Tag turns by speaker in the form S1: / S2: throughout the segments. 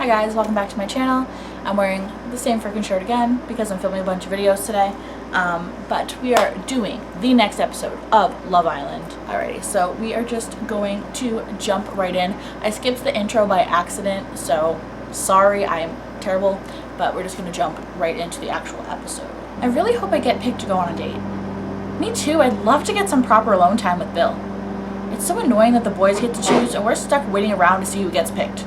S1: Hi guys, welcome back to my channel. I'm wearing the same freaking shirt again because I'm filming a bunch of videos today. But we are doing the next episode of Love Island. Alrighty, so we are just going to jump right in. I skipped the intro by accident, so sorry, I'm terrible, but we're just going to jump right into the actual episode. I really hope I get picked to go on a date. Me too, I'd love to get some proper alone time with Bill. It's so annoying that the boys get to choose and we're stuck waiting around to see who gets picked.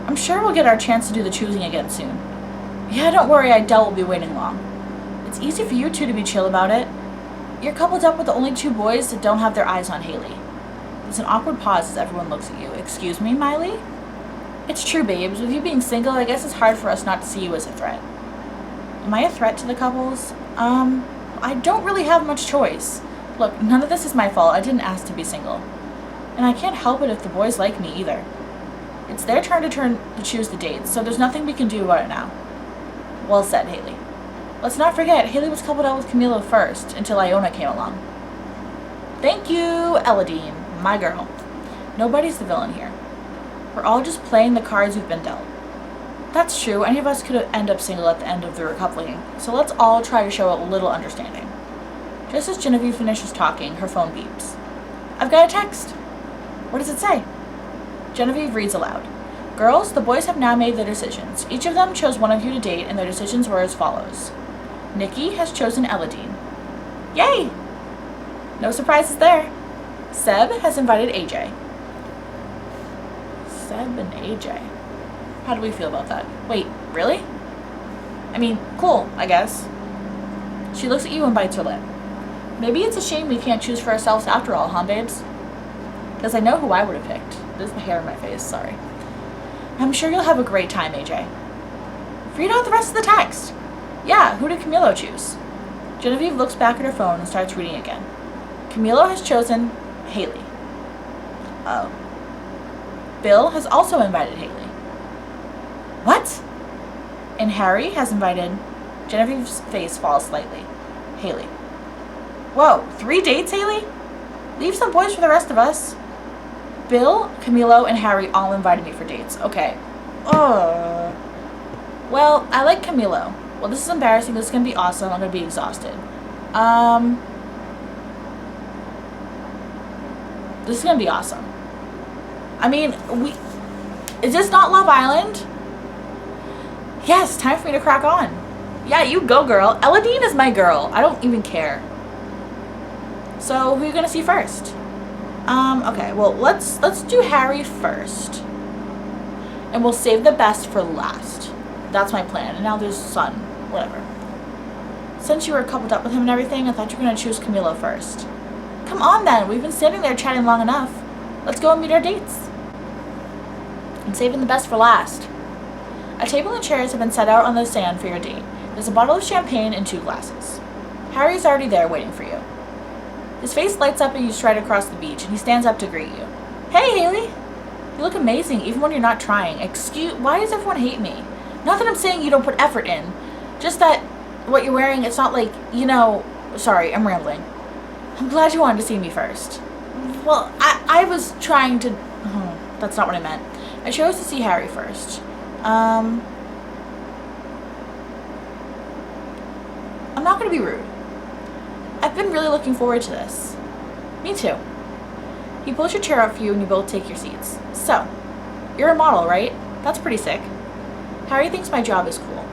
S1: I'm sure we'll get our chance to do the choosing again soon. Yeah, don't worry, I doubt we'll be waiting long. It's easy for you two to be chill about it. You're coupled up with the only two boys that don't have their eyes on Haley. There's an awkward pause as everyone looks at you. Excuse me, Miley? It's true, babes. With you being single, I guess it's hard for us not to see you as a threat. Am I a threat to the couples? I don't really have much choice. Look, none of this is my fault. I didn't ask to be single. And I can't help it if the boys like me either. It's their turn to choose the dates, so there's nothing we can do about it now. Well said, Haley. Let's not forget, Haley was coupled up with Camilo first, until Iona came along. Thank you, Eladine, my girl. Nobody's the villain here. We're all just playing the cards we've been dealt. That's true, any of us could end up single at the end of the recoupling, so let's all try to show a little understanding. Just as Genevieve finishes talking, her phone beeps. I've got a text. What does it say? Genevieve reads aloud. Girls, the boys have now made their decisions. Each of them chose one of you to date, and their decisions were as follows. Nikki has chosen Eladine. Yay! No surprises there. Seb has invited AJ. Seb and AJ. How do we feel about that? Wait, really? I mean, cool, I guess. She looks at you and bites her lip. Maybe it's a shame we can't choose for ourselves after all, huh, babes? Because I know who I would have picked. There's the hair in my face, sorry. I'm sure you'll have a great time, AJ. Read out the rest of the text. Yeah, who did Camilo choose? Genevieve looks back at her phone and starts reading again. Camilo has chosen Haley. Oh. Bill has also invited Haley. What? And Harry has invited... Genevieve's face falls slightly. Haley. Whoa, 3 dates, Haley? Leave some boys for the rest of us. Bill, Camilo, and Harry all invited me for dates. Okay. Well, I like Camilo. Well, this is embarrassing. This is going to be awesome. I'm going to be exhausted. This is going to be awesome. I mean, is this not Love Island? Yes, time for me to crack on. Yeah, you go, girl. Eladine is my girl. I don't even care. So, who are you going to see first? Okay, well, let's do Harry first. And we'll save the best for last. That's my plan. And now there's Sun. Whatever. Since you were coupled up with him and everything, I thought you were going to choose Camilo first. Come on, then. We've been standing there chatting long enough. Let's go and meet our dates. I'm saving the best for last. A table and chairs have been set out on the sand for your date. There's a bottle of champagne and 2 glasses. Harry's already there waiting for you. His face lights up as you stride across the beach, and he stands up to greet you. Hey, Haley! You look amazing, even when you're not trying. Why does everyone hate me? Not that I'm saying you don't put effort in. Just that what you're wearing, it's not like, Sorry, I'm rambling. I'm glad you wanted to see me first. Well, I was trying to... that's not what I meant. I chose to see Harry first. I'm not going to be rude. I've been really looking forward to this. Me too. He pulls your chair up for you and you both take your seats. So, you're a model, right? That's pretty sick. Harry thinks my job is cool.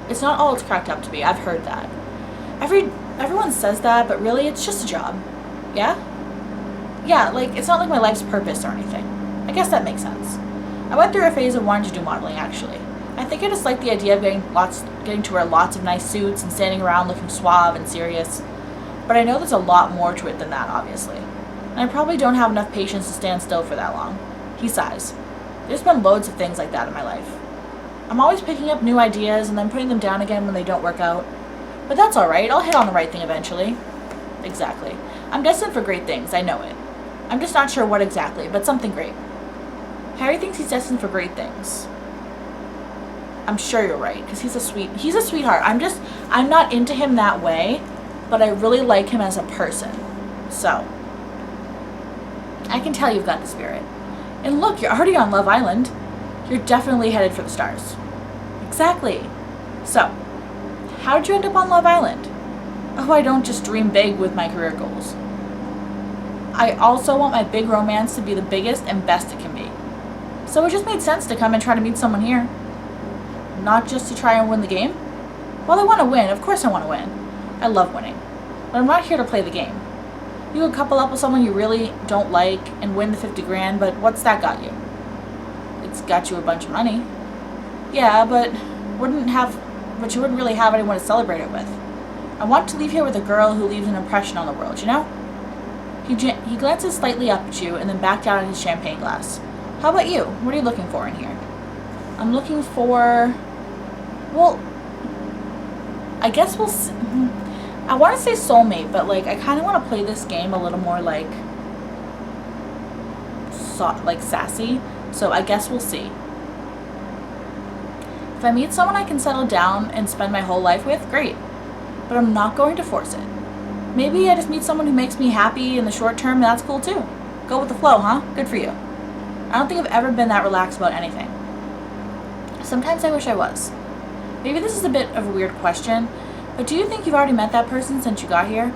S1: It's not all it's cracked up to be. I've heard that. Everyone says that, but really it's just a job. Yeah? Yeah, like, it's not like my life's purpose or anything. I guess that makes sense. I went through a phase of wanting to do modeling, actually. I think I just like the idea of getting to wear lots of nice suits and standing around looking suave and serious. But I know there's a lot more to it than that, obviously. And I probably don't have enough patience to stand still for that long. He sighs. There's been loads of things like that in my life. I'm always picking up new ideas and then putting them down again when they don't work out. But that's alright, I'll hit on the right thing eventually. Exactly. I'm destined for great things, I know it. I'm just not sure what exactly, but something great. Harry thinks he's destined for great things. I'm sure you're right, because he's a sweetheart. I'm not into him that way, but I really like him as a person. So, I can tell you've got the spirit. And look, you're already on Love Island. You're definitely headed for the stars. Exactly. So, how did you end up on Love Island? Oh, I don't just dream big with my career goals. I also want my big romance to be the biggest and best it can be. So it just made sense to come and try to meet someone here. Not just to try and win the game. Well, I want to win. Of course I want to win. I love winning. But I'm not here to play the game. You could couple up with someone you really don't like and win the 50 grand, but what's that got you? It's got you a bunch of money. Yeah, but you wouldn't really have anyone to celebrate it with. I want to leave here with a girl who leaves an impression on the world, you know? He glances slightly up at you and then back down at his champagne glass. How about you? What are you looking for in here? I'm looking for... Well, I guess we'll see. I want to say soulmate, but like I kind of want to play this game a little more like sassy. So I guess we'll see. If I meet someone I can settle down and spend my whole life with, great. But I'm not going to force it. Maybe I just meet someone who makes me happy in the short term, and that's cool too. Go with the flow, huh? Good for you. I don't think I've ever been that relaxed about anything. Sometimes I wish I was. Maybe this is a bit of a weird question, but do you think you've already met that person since you got here?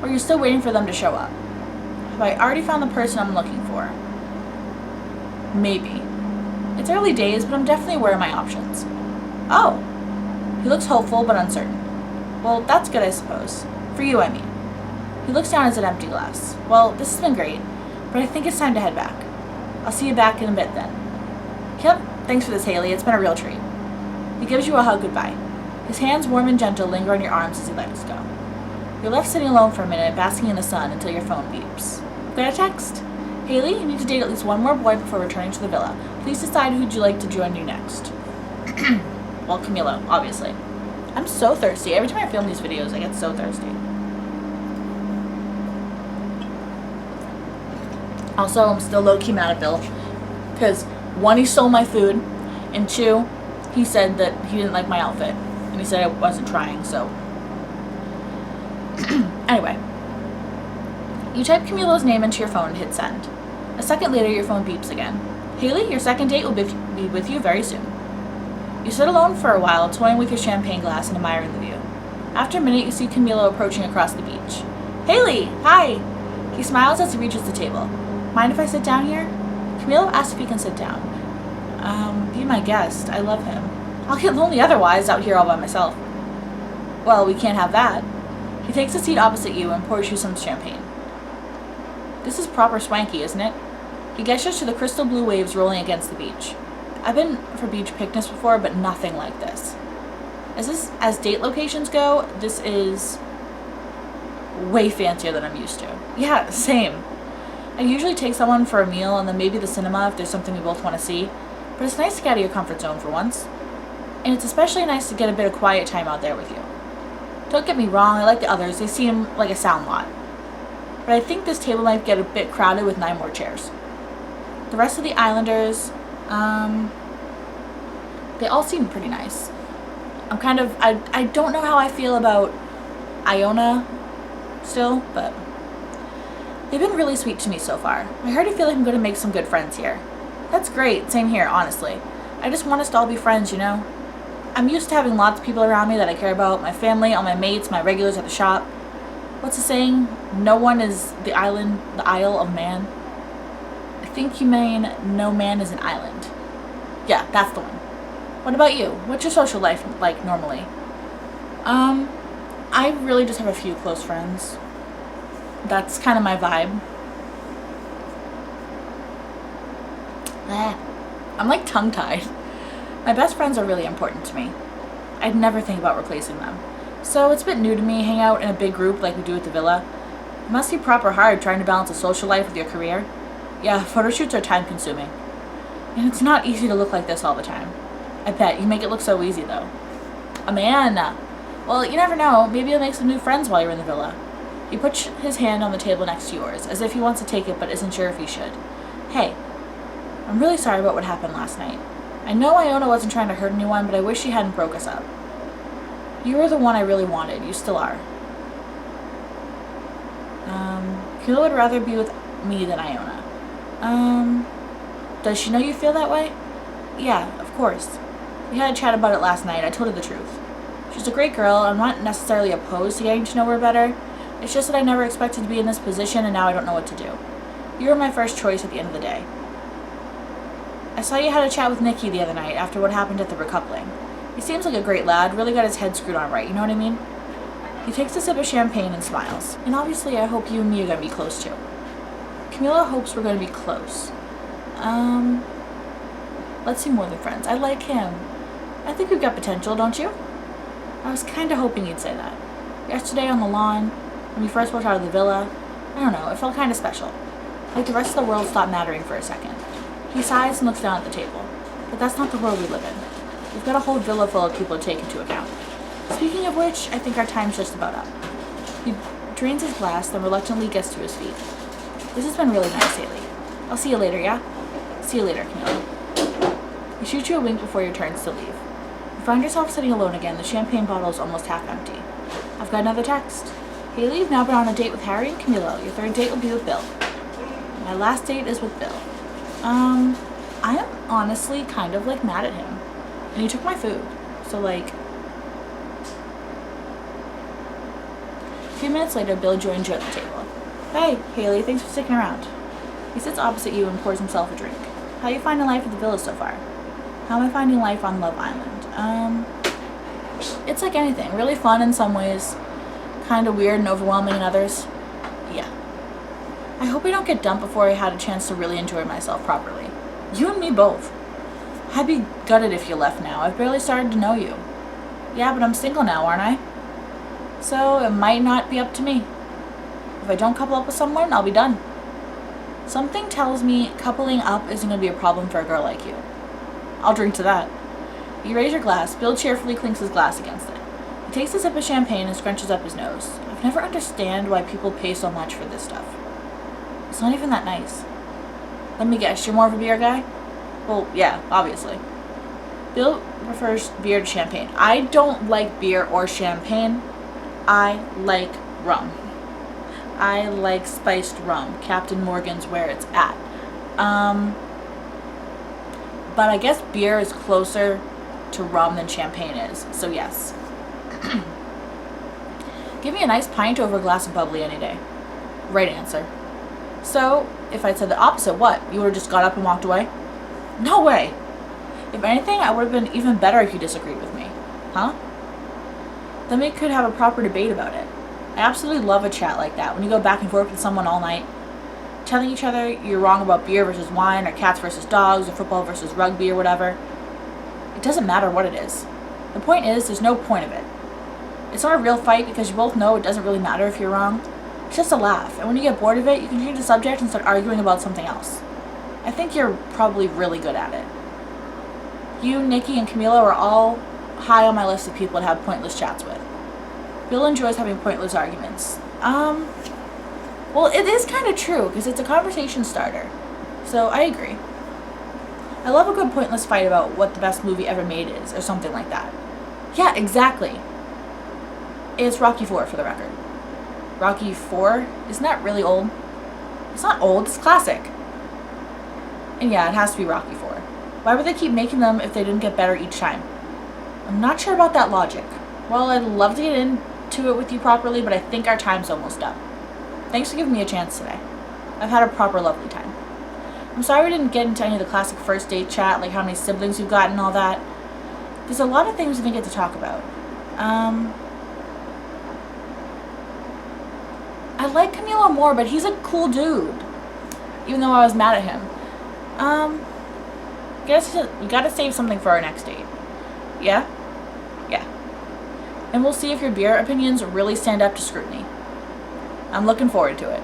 S1: Or you're still waiting for them to show up? Have I already found the person I'm looking for? Maybe. It's early days, but I'm definitely aware of my options. Oh. He looks hopeful, but uncertain. Well, that's good, I suppose. For you, I mean. He looks down at his empty glass. Well, this has been great, but I think it's time to head back. I'll see you back in a bit then. Yep, thanks for this, Haley. It's been a real treat. He gives you a hug goodbye. His hands, warm and gentle, linger on your arms as he lets go. You're left sitting alone for a minute, basking in the sun until your phone beeps. Get a text. Haley, you need to date at least one more boy before returning to the villa. Please decide who'd you like to join you next. Well, Camilo, obviously. I'm so thirsty. Every time I film these videos, I get so thirsty. Also, I'm still low-key mad at Bill. Because, one, he stole my food. And two, he said that he didn't like my outfit. And he said I wasn't trying, so. Anyway. You type Camilo's name into your phone and hit send. A second later, your phone beeps again. Haley, your second date will be with you very soon. You sit alone for a while, toying with your champagne glass and admiring the view. After a minute, you see Camilo approaching across the beach. Haley, hi! He smiles as he reaches the table. Mind if I sit down here? Camilo asks if he can sit down. Be my guest. I love him. I'll get lonely otherwise out here all by myself. Well, we can't have that. He takes a seat opposite you and pours you some champagne. This is proper swanky, isn't it? He gestures to the crystal blue waves rolling against the beach. I've been for beach picnics before, but nothing like this. As date locations go, this is way fancier than I'm used to. Yeah, same. I usually take someone for a meal and then maybe the cinema if there's something we both want to see, but it's nice to get out of your comfort zone for once. And it's especially nice to get a bit of quiet time out there with you. Don't get me wrong, I like the others, they seem like a sound lot. But I think this table might get a bit crowded with 9 more chairs. The rest of the islanders, they all seem pretty nice. I don't know how I feel about Iona still, but they've been really sweet to me so far. I already feel like I'm going to make some good friends here. That's great, same here, honestly. I just want us to all be friends, you know? I'm used to having lots of people around me that I care about, my family, all my mates, my regulars at the shop. What's the saying? No one is the Isle of Man. I think you mean no man is an island. Yeah, that's the one. What about you? What's your social life like normally? I really just have a few close friends. That's kind of my vibe. I'm like tongue-tied. My best friends are really important to me. I'd never think about replacing them. So it's a bit new to me, hang out in a big group like we do at the villa. It must be proper hard trying to balance a social life with your career. Yeah, photo shoots are time-consuming. And it's not easy to look like this all the time. I bet. You make it look so easy, though. Amanda! Well, you never know. Maybe you'll make some new friends while you're in the villa. He puts his hand on the table next to yours, as if he wants to take it but isn't sure if he should. Hey, I'm really sorry about what happened last night. I know Iona wasn't trying to hurt anyone, but I wish she hadn't broke us up. You were the one I really wanted. You still are. Kayla would rather be with me than Iona. Does she know you feel that way? Yeah, of course. We had a chat about it last night. I told her the truth. She's a great girl. I'm not necessarily opposed to getting to know her better. It's just that I never expected to be in this position, and now I don't know what to do. You were my first choice at the end of the day. I saw you had a chat with Nikki the other night after what happened at the recoupling. He seems like a great lad, really got his head screwed on right, you know what I mean? He takes a sip of champagne and smiles. And obviously I hope you and me are going to be close too. Camila hopes we're going to be close. Let's see more than friends. I like him. I think we've got potential, don't you? I was kind of hoping you'd say that. Yesterday on the lawn, when we first walked out of the villa, I don't know, it felt kind of special. Like the rest of the world stopped mattering for a second. He sighs and looks down at the table. But that's not the world we live in. We've got a whole villa full of people to take into account. Speaking of which, I think our time's just about up. He drains his glass, then reluctantly gets to his feet. This has been really nice, Haley. I'll see you later, yeah? See you later, Camila. He shoots you a wink before your turns to leave. You find yourself sitting alone again. The champagne bottle is almost half empty. I've got another text. Haley, you've now been on a date with Harry and Camila. Your third date will be with Bill. My last date is with Bill. I am honestly kind of like mad at him. And he took my food. So like... A few minutes later, Bill joins you at the table. Hey, Haley, thanks for sticking around. He sits opposite you and pours himself a drink. How you finding life at the villa so far? How am I finding life on Love Island? It's like anything. Really fun in some ways. Kind of weird and overwhelming in others. Yeah. I hope I don't get dumped before I had a chance to really enjoy myself properly. You and me both. I'd be gutted if you left now. I've barely started to know you. Yeah, but I'm single now, aren't I? So it might not be up to me. If I don't couple up with someone, I'll be done. Something tells me coupling up isn't going to be a problem for a girl like you. I'll drink to that. You raise your glass. Bill cheerfully clinks his glass against it. He takes a sip of champagne and scrunches up his nose. I've never understand why people pay so much for this stuff. It's not even that nice. Let me guess, you're more of a beer guy? Well, yeah, obviously. Bill prefers beer to champagne. I don't like beer or champagne. I like rum. I like spiced rum. Captain Morgan's where it's at. But I guess beer is closer to rum than champagne is. So yes. Give me a nice pint over a glass of bubbly any day. Right answer. So, if I'd said the opposite, what? You would have just got up and walked away? No way! If anything, I would have been even better if you disagreed with me. Huh? Then we could have a proper debate about it. I absolutely love a chat like that, when you go back and forth with someone all night, telling each other you're wrong about beer versus wine, or cats versus dogs, or football versus rugby, or whatever. It doesn't matter what it is. The point is, there's no point of it. It's not a real fight because you both know it doesn't really matter if you're wrong. It's just a laugh, and when you get bored of it, you can change the subject and start arguing about something else. I think you're probably really good at it. You, Nikki, and Camila are all high on my list of people to have pointless chats with. Bill enjoys having pointless arguments. Well, it is kind of true, because it's a conversation starter. So, I agree. I love a good pointless fight about what the best movie ever made is, or something like that. Yeah, exactly. It's Rocky IV, for the record. Rocky IV? Isn't that really old? It's not old, it's classic. And yeah, it has to be Rocky IV. Why would they keep making them if they didn't get better each time? I'm not sure about that logic. Well, I'd love to get into it with you properly, but I think our time's almost up. Thanks for giving me a chance today. I've had a proper lovely time. I'm sorry we didn't get into any of the classic first date chat, like how many siblings you've got and all that. There's a lot of things we didn't get to talk about. I like Camilo more, but he's a cool dude. Even though I was mad at him. Guess we gotta save something for our next date. Yeah? Yeah. And we'll see if your beer opinions really stand up to scrutiny. I'm looking forward to it.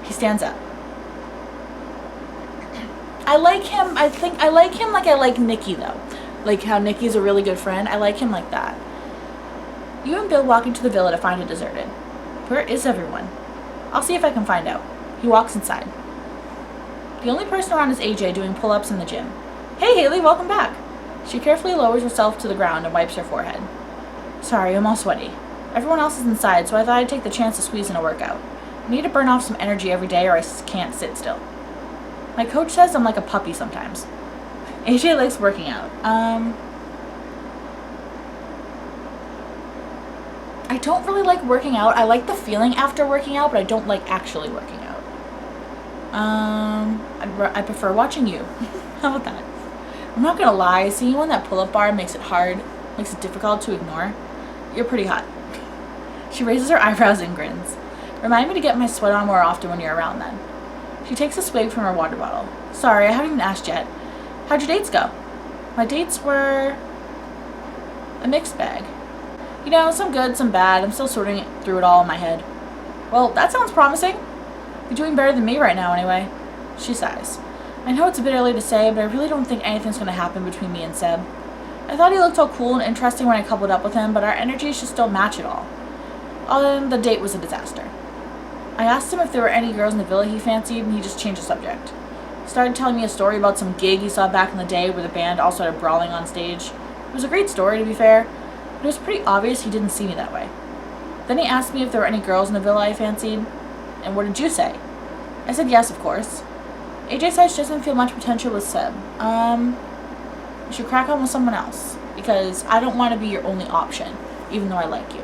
S1: He stands up. I like him, I like him like I like Nikki, though. Like how Nikki's a really good friend. I like him like that. You and Bill walk into the villa to find it deserted. Where is everyone? I'll see if I can find out. He walks inside. The only person around is AJ doing pull-ups in the gym. Hey Haley, welcome back. She carefully lowers herself to the ground and wipes her forehead. Sorry, I'm all sweaty. Everyone else is inside, so I thought I'd take the chance to squeeze in a workout. I need to burn off some energy every day or I can't sit still. My coach says I'm like a puppy sometimes. AJ likes working out. I don't really like working out. I like the feeling after working out, but I don't like actually working out. I prefer watching you. How about that? I'm not gonna lie, seeing you on that pull-up bar makes it difficult to ignore. You're pretty hot. She raises her eyebrows and grins. Remind me to get my sweat on more often when you're around then. She takes a swig from her water bottle. Sorry, I haven't even asked yet. How'd your dates go? My dates were a mixed bag. You know, some good, some bad. I'm still sorting through it all in my head. Well, that sounds promising. You're doing better than me right now anyway. She sighs. I know it's a bit early to say, but I really don't think anything's going to happen between me and Seb. I thought he looked all cool and interesting when I coupled up with him, but our energies just don't match at all. The date was a disaster. I asked him if there were any girls in the villa he fancied, and he just changed the subject. He started telling me a story about some gig he saw back in the day where the band all started brawling on stage. It was a great story, to be fair, but it was pretty obvious he didn't see me that way. Then he asked me if there were any girls in the villa I fancied, and what did you say? I said yes, of course. AJ says she doesn't feel much potential with Seb. You should crack on with someone else, because I don't want to be your only option, even though I like you.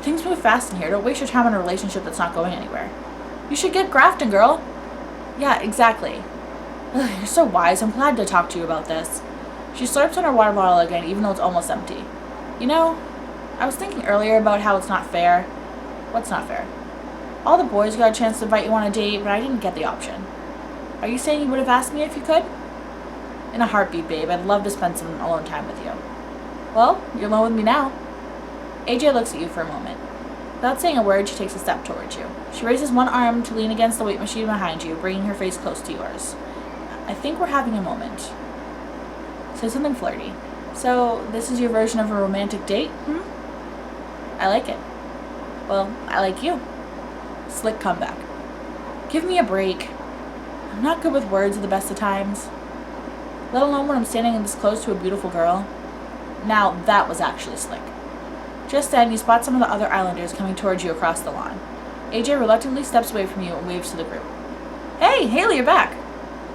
S1: Things move fast in here. Don't waste your time on a relationship that's not going anywhere. You should get grafting, girl. Yeah, exactly. Ugh, you're so wise. I'm glad to talk to you about this. She slurps on her water bottle again, even though it's almost empty. You know, I was thinking earlier about how it's not fair. What's not fair? All the boys got a chance to invite you on a date, but I didn't get the option. Are you saying you would have asked me if you could? In a heartbeat, babe. I'd love to spend some alone time with you. Well, you're alone with me now. AJ looks at you for a moment. Without saying a word, she takes a step towards you. She raises one arm to lean against the weight machine behind you, bringing her face close to yours. I think we're having a moment. Say something flirty. So, this is your version of a romantic date? I like it. Well, I like you. Slick comeback. Give me a break. I'm not good with words at the best of times. Let alone when I'm standing this close to a beautiful girl. Now, that was actually slick. Just then, you spot some of the other islanders coming towards you across the lawn. AJ reluctantly steps away from you and waves to the group. Hey, Haley, you're back.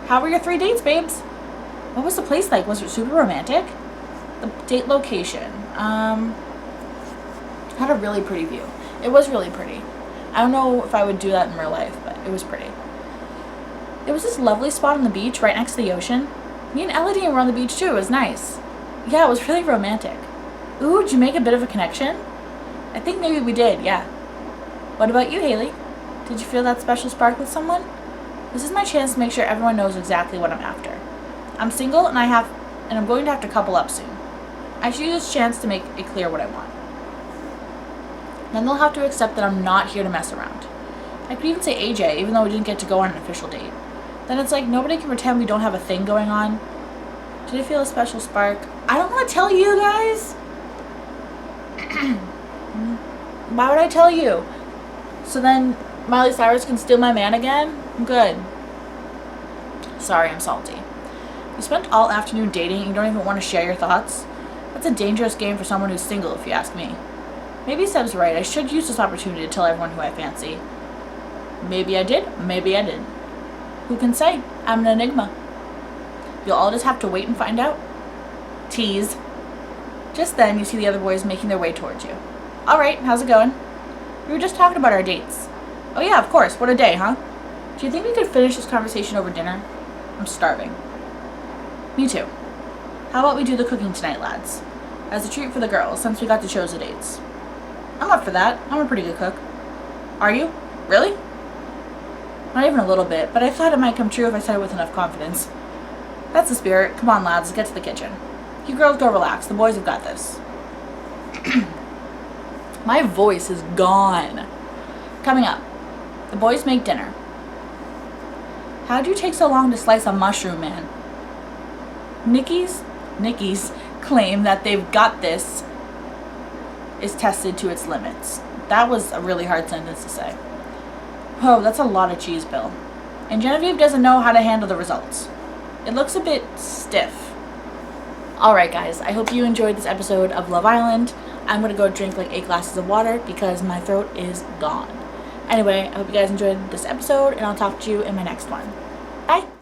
S1: How were your 3 dates, babes? What was the place like? Was it super romantic? The date location. Had a really pretty view. It was really pretty. I don't know if I would do that in real life, but it was pretty. It was this lovely spot on the beach right next to the ocean. Me and Elodie were on the beach too. It was nice. Yeah, it was really romantic. Ooh, did you make a bit of a connection? I think maybe we did, yeah. What about you, Haley? Did you feel that special spark with someone? This is my chance to make sure everyone knows exactly what I'm after. I'm single and I'm going to have to couple up soon. I should use this chance to make it clear what I want. Then they'll have to accept that I'm not here to mess around. I could even say AJ, even though we didn't get to go on an official date. Then it's like nobody can pretend we don't have a thing going on. Did I feel a special spark? I don't want to tell you guys. Why would I tell you? So then Miley Cyrus can steal my man again? Good. Sorry, I'm salty. You spent all afternoon dating and you don't even want to share your thoughts? That's a dangerous game for someone who's single, if you ask me. Maybe Seb's right. I should use this opportunity to tell everyone who I fancy. Maybe I did, maybe I didn't. Who can say? I'm an enigma. You'll all just have to wait and find out. Tease. Just then, you see the other boys making their way towards you. Alright, how's it going? We were just talking about our dates. Oh yeah, of course. What a day, huh? Do you think we could finish this conversation over dinner? I'm starving. Me too. How about we do the cooking tonight, lads? As a treat for the girls, since we got to choose the dates. I'm up for that. I'm a pretty good cook. Are you? Really? Not even a little bit, but I thought it might come true if I said it with enough confidence. That's the spirit. Come on, lads, let's get to the kitchen. You girls go relax. The boys have got this. My voice is gone. Coming up, the boys make dinner. How'd you take so long to slice a mushroom, man? Nikki's claim that they've got this is tested to its limits. That was a really hard sentence to say. Oh, that's a lot of cheese, Bill. And Genevieve doesn't know how to handle the results. It looks a bit stiff. Alright guys, I hope you enjoyed this episode of Love Island. I'm going to go drink like 8 glasses of water because my throat is gone. Anyway, I hope you guys enjoyed this episode and I'll talk to you in my next one. Bye!